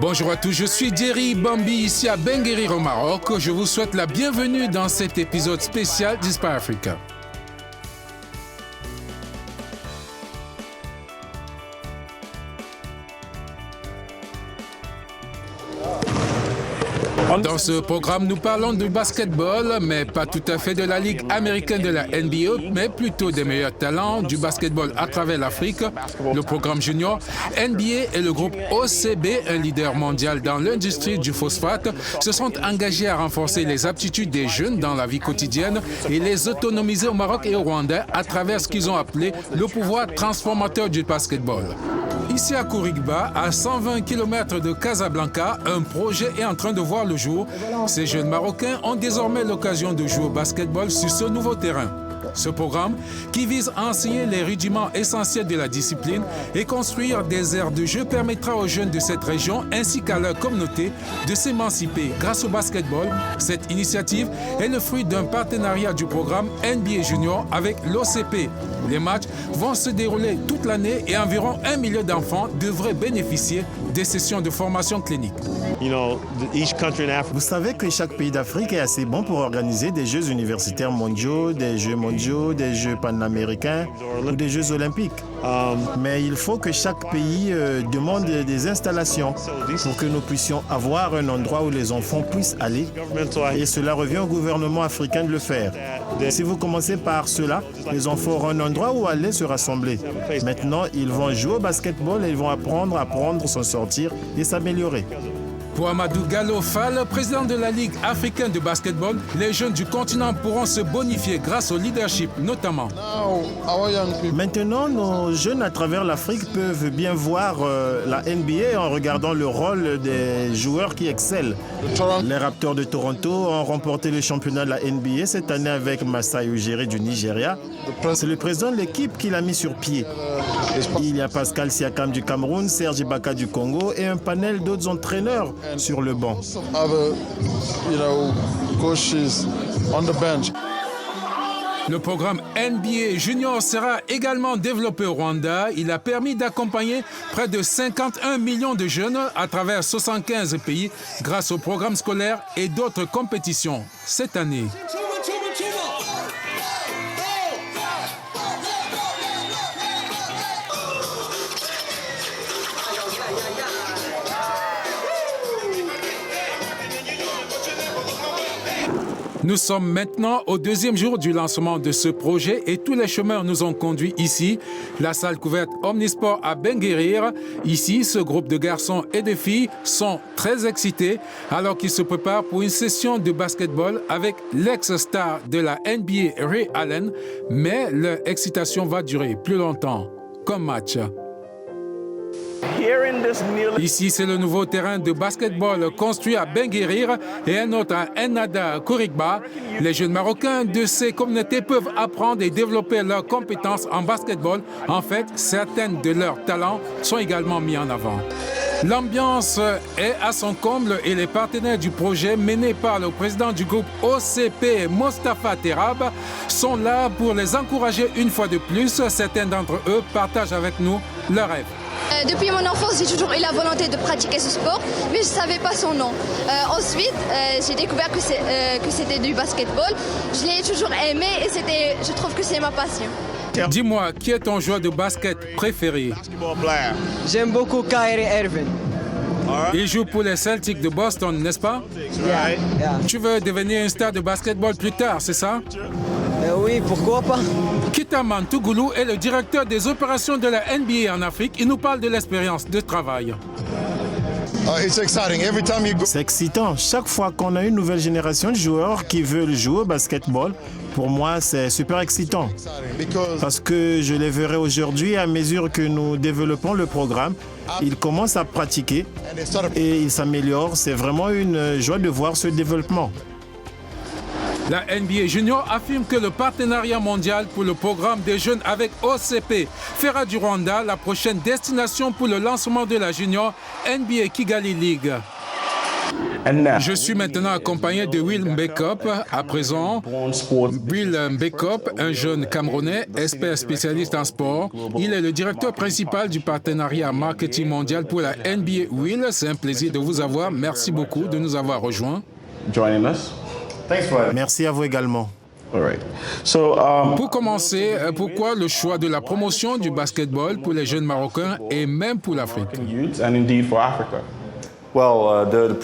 Bonjour à tous, je suis Jerry Bambi ici à Ben Guerir au Maroc. Je vous souhaite la bienvenue dans cet épisode spécial d'Inspire Africa. Dans ce programme, nous parlons du basketball, mais pas tout à fait de la Ligue américaine de la NBA, mais plutôt des meilleurs talents du basketball à travers l'Afrique. Le programme junior NBA et le groupe OCB, un leader mondial dans l'industrie du phosphate, se sont engagés à renforcer les aptitudes des jeunes dans la vie quotidienne et les autonomiser au Maroc et au Rwanda à travers ce qu'ils ont appelé le pouvoir transformateur du basketball. Ici à Kourigba, à 120 km de Casablanca, un projet est en train de voir le jour. Ces jeunes Marocains ont désormais l'occasion de jouer au basketball sur ce nouveau terrain. Ce programme, qui vise à enseigner les rudiments essentiels de la discipline et construire des aires de jeu, permettra aux jeunes de cette région ainsi qu'à leur communauté de s'émanciper grâce au basketball. Cette initiative est le fruit d'un partenariat du programme NBA Junior avec l'OCP. Les matchs vont se dérouler toute l'année et environ 1 million d'enfants devraient bénéficier des sessions de formation clinique. Vous savez que chaque pays d'Afrique est assez bon pour organiser des Jeux universitaires mondiaux, des Jeux mondiaux, des Jeux panaméricains ou des Jeux olympiques. Mais il faut que chaque pays demande des installations pour que nous puissions avoir un endroit où les enfants puissent aller. Et cela revient au gouvernement africain de le faire. Si vous commencez par cela, les enfants auront un endroit où aller se rassembler. Maintenant, ils vont jouer au basketball et ils vont apprendre, s'en sortir et s'améliorer. Pour Amadou Gallo Fall, président de la Ligue africaine de basketball, les jeunes du continent pourront se bonifier grâce au leadership notamment. Maintenant, nos jeunes à travers l'Afrique peuvent bien voir la NBA en regardant le rôle des joueurs qui excellent. Les Raptors de Toronto ont remporté le championnat de la NBA cette année avec Masai Ujiri du Nigeria. C'est le président de l'équipe qui l'a mis sur pied. Il y a Pascal Siakam du Cameroun, Serge Ibaka du Congo et un panel d'autres entraîneurs sur le banc. Le programme NBA Junior sera également développé au Rwanda. Il a permis d'accompagner près de 51 millions de jeunes à travers 75 pays grâce aux programmes scolaires et d'autres compétitions cette année. Nous sommes maintenant au deuxième jour du lancement de ce projet et tous les chemins nous ont conduits ici, la salle couverte Omnisport à Ben Guerir. Ici, ce groupe de garçons et de filles sont très excités alors qu'ils se préparent pour une session de basketball avec l'ex-star de la NBA, Ray Allen. Mais leur excitation va durer plus longtemps. Comme match. Ici, c'est le nouveau terrain de basketball construit à Ben Guerir et un autre à Ennahda Kourigba. Les jeunes Marocains de ces communautés peuvent apprendre et développer leurs compétences en basketball. En fait, certaines de leurs talents sont également mis en avant. L'ambiance est à son comble et les partenaires du projet menés par le président du groupe OCP, Mostafa Terab, sont là pour les encourager une fois de plus. Certains d'entre eux partagent avec nous leurs rêves. Depuis mon enfance, j'ai toujours eu la volonté de pratiquer ce sport, mais je ne savais pas son nom. Ensuite, j'ai découvert que c'était du basketball. Je l'ai toujours aimé et je trouve que c'est ma passion. Dis-moi, qui est ton joueur de basket préféré? J'aime beaucoup Kyrie Irving. Il joue pour les Celtics de Boston, n'est-ce pas? Yeah. Tu veux devenir une star de basketball plus tard, c'est ça? Oui, pourquoi pas? Kitaman Tougoulou est le directeur des opérations de la NBA en Afrique. Il nous parle de l'expérience de travail. C'est excitant. Chaque fois qu'on a une nouvelle génération de joueurs qui veulent jouer au basketball, pour moi, c'est super excitant. Parce que je les verrai aujourd'hui à mesure que nous développons le programme. Ils commencent à pratiquer et ils s'améliorent. C'est vraiment une joie de voir ce développement. La NBA Junior affirme que le partenariat mondial pour le programme des jeunes avec OCP fera du Rwanda la prochaine destination pour le lancement de la Junior NBA Kigali League. Je suis maintenant accompagné de Will Mbekop. À présent, Will Mbekop, un jeune Camerounais, expert spécialiste en sport. Il est le directeur principal du partenariat marketing mondial pour la NBA. Will, c'est un plaisir de vous avoir. Merci beaucoup de nous avoir rejoints. Merci à vous également. Pour commencer, pourquoi le choix de la promotion du basketball pour les jeunes Marocains et même pour l'Afrique?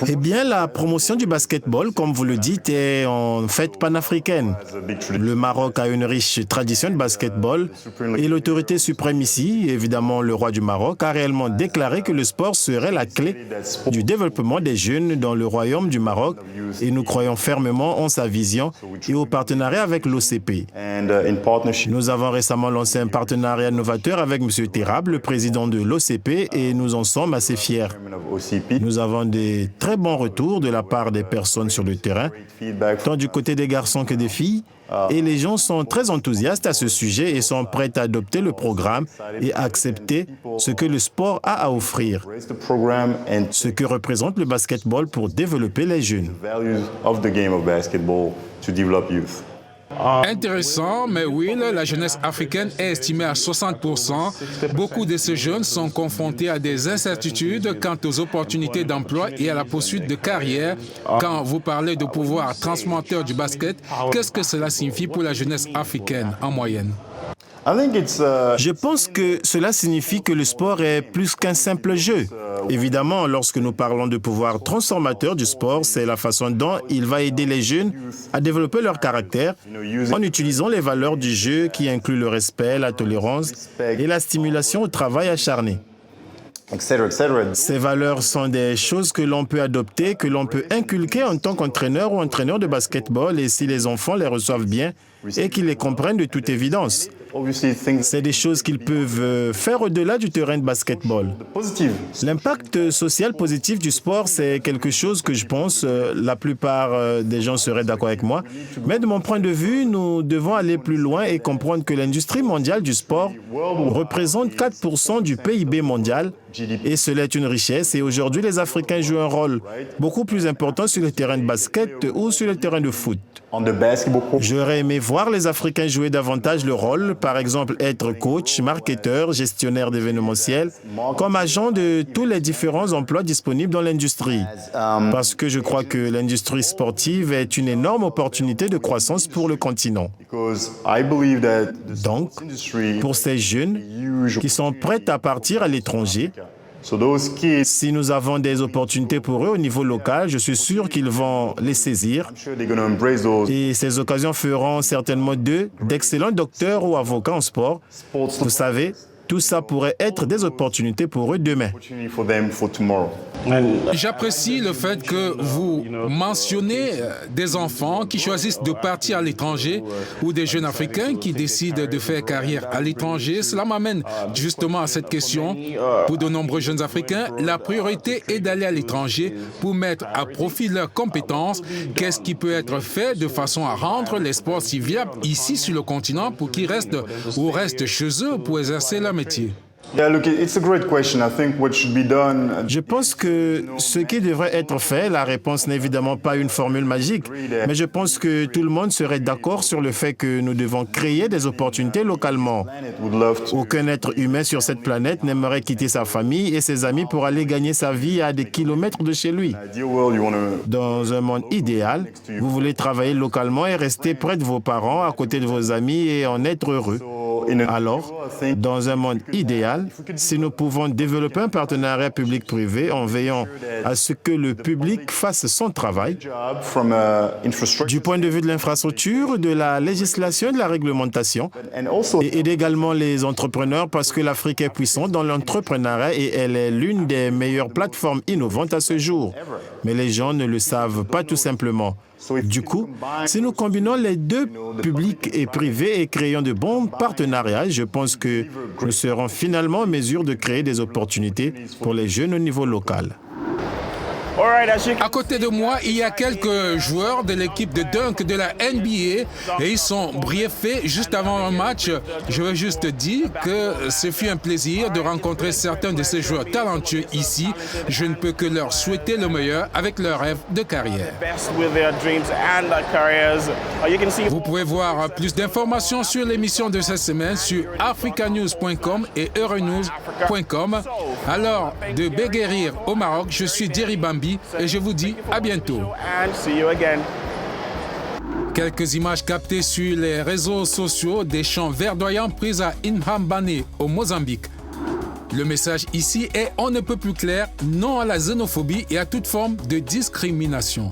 Eh bien, la promotion du basketball, comme vous le dites, est en fait panafricaine. Le Maroc a une riche tradition de basketball et l'autorité suprême ici, évidemment le roi du Maroc, a réellement déclaré que le sport serait la clé du développement des jeunes dans le royaume du Maroc et nous croyons fermement en sa vision et au partenariat avec l'OCP. Nous avons récemment lancé un partenariat novateur avec M. Terab, le président de l'OCP, et nous en sommes assez fiers. Nous avons des très bons retours de la part des personnes sur le terrain, tant du côté des garçons que des filles, et les gens sont très enthousiastes à ce sujet et sont prêts à adopter le programme et à accepter ce que le sport a à offrir, ce que représente le basketball pour développer les jeunes. Intéressant, mais Will, la jeunesse africaine est estimée à 60%. Beaucoup de ces jeunes sont confrontés à des incertitudes quant aux opportunités d'emploi et à la poursuite de carrière. Quand vous parlez de pouvoir transformateur du basket, qu'est-ce que cela signifie pour la jeunesse africaine en moyenne? Je pense que cela signifie que le sport est plus qu'un simple jeu. Évidemment, lorsque nous parlons de pouvoir transformateur du sport, c'est la façon dont il va aider les jeunes à développer leur caractère en utilisant les valeurs du jeu qui incluent le respect, la tolérance et la stimulation au travail acharné. Ces valeurs sont des choses que l'on peut adopter, que l'on peut inculquer en tant qu'entraîneur ou entraîneur de basketball et si les enfants les reçoivent bien et qu'ils les comprennent de toute évidence. C'est des choses qu'ils peuvent faire au-delà du terrain de basketball. L'impact social positif du sport, c'est quelque chose que je pense la plupart des gens seraient d'accord avec moi. Mais de mon point de vue, nous devons aller plus loin et comprendre que l'industrie mondiale du sport représente 4% du PIB mondial et cela est une richesse. Et aujourd'hui, les Africains jouent un rôle beaucoup plus important sur le terrain de basket ou sur le terrain de foot. J'aurais aimé voir les Africains jouer davantage le rôle, par exemple être coach, marketeur, gestionnaire d'événementiel, comme agent de tous les différents emplois disponibles dans l'industrie. Parce que je crois que l'industrie sportive est une énorme opportunité de croissance pour le continent. Donc, pour ces jeunes qui sont prêts à partir à l'étranger, si nous avons des opportunités pour eux au niveau local, je suis sûr qu'ils vont les saisir et ces occasions feront certainement d'eux d'excellents docteurs ou avocats en sport. Vous savez, tout ça pourrait être des opportunités pour eux demain. J'apprécie le fait que vous mentionnez des enfants qui choisissent de partir à l'étranger ou des jeunes Africains qui décident de faire carrière à l'étranger. Cela m'amène justement à cette question. Pour de nombreux jeunes Africains, la priorité est d'aller à l'étranger pour mettre à profit leurs compétences. Qu'est-ce qui peut être fait de façon à rendre les sports si viables ici sur le continent pour qu'ils restent ou restent chez eux pour exercer leur métier? Je pense que ce qui devrait être fait, la réponse n'est évidemment pas une formule magique, mais je pense que tout le monde serait d'accord sur le fait que nous devons créer des opportunités localement. Aucun être humain sur cette planète n'aimerait quitter sa famille et ses amis pour aller gagner sa vie à des kilomètres de chez lui. Dans un monde idéal, vous voulez travailler localement et rester près de vos parents, à côté de vos amis et en être heureux. Alors, dans un monde idéal, si nous pouvons développer un partenariat public-privé en veillant à ce que le public fasse son travail, du point de vue de l'infrastructure, de la législation et de la réglementation, et aider également les entrepreneurs parce que l'Afrique est puissante dans l'entrepreneuriat et elle est l'une des meilleures plateformes innovantes à ce jour. Mais les gens ne le savent pas tout simplement. Du coup, si nous combinons les deux, publics et privés, et créons de bons partenariats, je pense que nous serons finalement en mesure de créer des opportunités pour les jeunes au niveau local. À côté de moi, il y a quelques joueurs de l'équipe de dunk de la NBA et ils sont briefés juste avant le match. Je veux juste dire que ce fut un plaisir de rencontrer certains de ces joueurs talentueux ici. Je ne peux que leur souhaiter le meilleur avec leurs rêves de carrière. Vous pouvez voir plus d'informations sur l'émission de cette semaine sur africanews.com et euronews.com. Alors, de Béguérir au Maroc, je suis Diri Bambi et je vous dis à bientôt. Quelques images captées sur les réseaux sociaux des champs verdoyants pris à Inhambane au Mozambique. Le message ici est on ne peut plus clair, non à la xénophobie et à toute forme de discrimination.